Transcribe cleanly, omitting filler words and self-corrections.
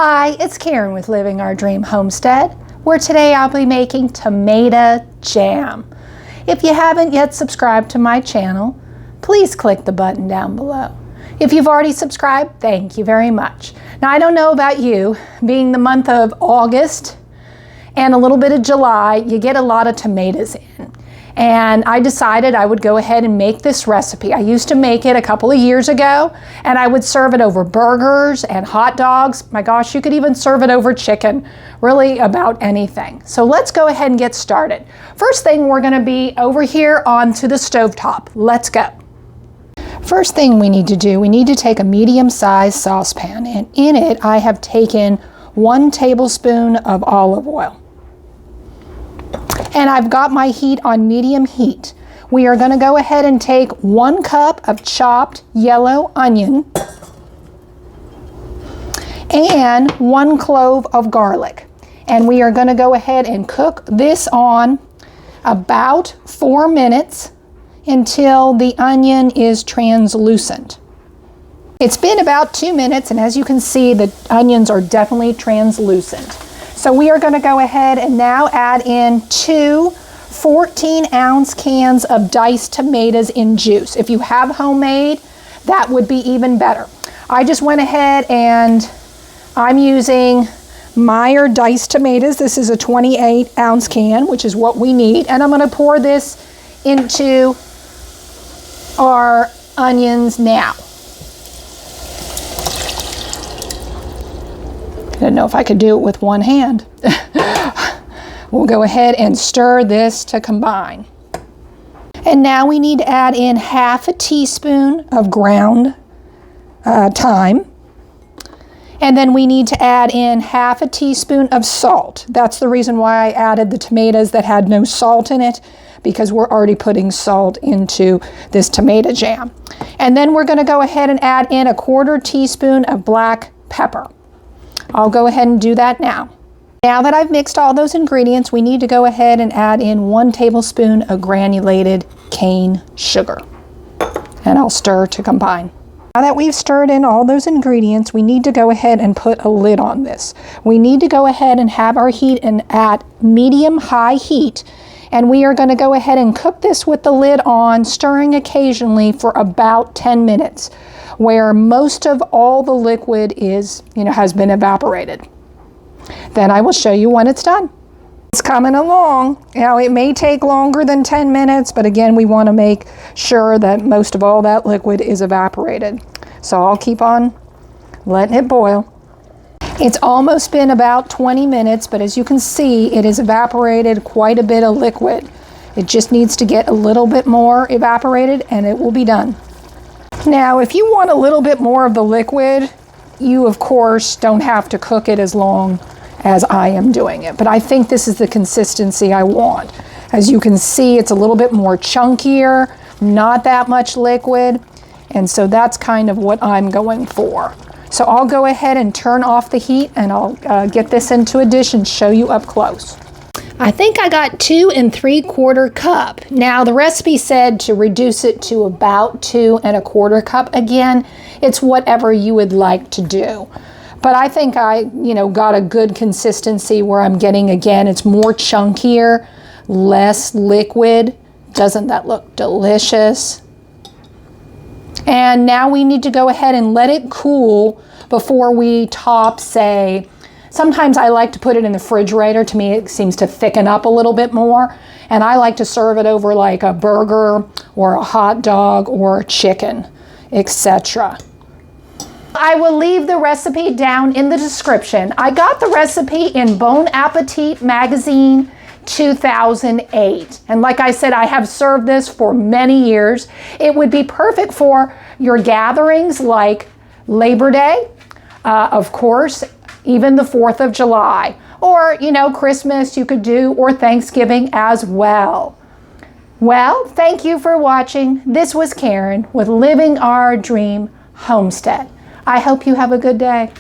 Hi, it's Karen with Living Our Dream Homestead, where today I'll be making tomato jam. If you haven't yet subscribed to my channel, please click the button down below. If you've already subscribed, thank you very much. Now, I don't know about you, being the month of August and a little bit of July, you get a lot of tomatoes in. And I decided I would go ahead and make this recipe. I used to make it a couple of years ago, and I would serve it over burgers and hot dogs. My gosh, you could even serve it over chicken, really about anything. So let's go ahead and get started. First thing, we're gonna be over here onto the stovetop. Let's go. First thing we need to do, we need to take a medium-sized saucepan, and in it I have taken 1 tablespoon of olive oil. And I've got my heat on medium heat. We are going to go ahead and take 1 cup of chopped yellow onion and 1 clove of garlic. And we are going to go ahead and cook this on about 4 minutes until the onion is translucent. It's been about 2 minutes, and as you can see, the onions are definitely translucent. So we are going to go ahead and now add in 2 14-ounce cans of diced tomatoes in juice. If you have homemade, that would be even better. I just went ahead and I'm using Meyer diced tomatoes. This is a 28-ounce can, which is what we need. And I'm going to pour this into our onions now. I don't know if I could do it with one hand. We'll go ahead and stir this to combine. And now we need to add in half a teaspoon of ground thyme. And then we need to add in half a teaspoon of salt. That's the reason why I added the tomatoes that had no salt in it, because we're already putting salt into this tomato jam. And then we're going to go ahead and add in 1/4 teaspoon of black pepper. I'll go ahead and do that now. Now that I've mixed all those ingredients, we need to go ahead and add in 1 tablespoon of granulated cane sugar. And I'll stir to combine. Now that we've stirred in all those ingredients, we need to go ahead and put a lid on this. We need to go ahead and have our heat at medium-high heat. And we are going to go ahead and cook this with the lid on, stirring occasionally for about 10 minutes, where most of all the liquid has been evaporated. Then I will show you when it's done. It's coming along. Now, it may take longer than 10 minutes, but again, we want to make sure that most of all that liquid is evaporated. So I'll keep on letting it boil. It's almost been about 20 minutes, but as you can see, it has evaporated quite a bit of liquid. It just needs to get a little bit more evaporated and it will be done. Now, if you want a little bit more of the liquid, you of course don't have to cook it as long as I am doing it, but I think this is the consistency I want. As you can see, it's a little bit more chunkier, not that much liquid, and so that's kind of what I'm going for. So I'll go ahead and turn off the heat, and I'll get this into a dish and show you up close. I think I got 2 3/4 cup. Now the recipe said to reduce it to about 2 1/4 cup. Again, it's whatever you would like to do. But I think I, got a good consistency where I'm getting, again, it's more chunkier, less liquid. Doesn't that look delicious? And now we need to go ahead and let it cool before we top, say, sometimes I like to put it in the refrigerator. To me, it seems to thicken up a little bit more. And I like to serve it over like a burger or a hot dog or a chicken, etc. I will leave the recipe down in the description. I got the recipe in BonAppetit magazine 2008. And like I said, I have served this for many years. It would be perfect for your gatherings like Labor Day, of course, even the 4th of July, or, Christmas you could do, or Thanksgiving as well. Well, thank you for watching. This was Karen with Living Our Dream Homestead. I hope you have a good day.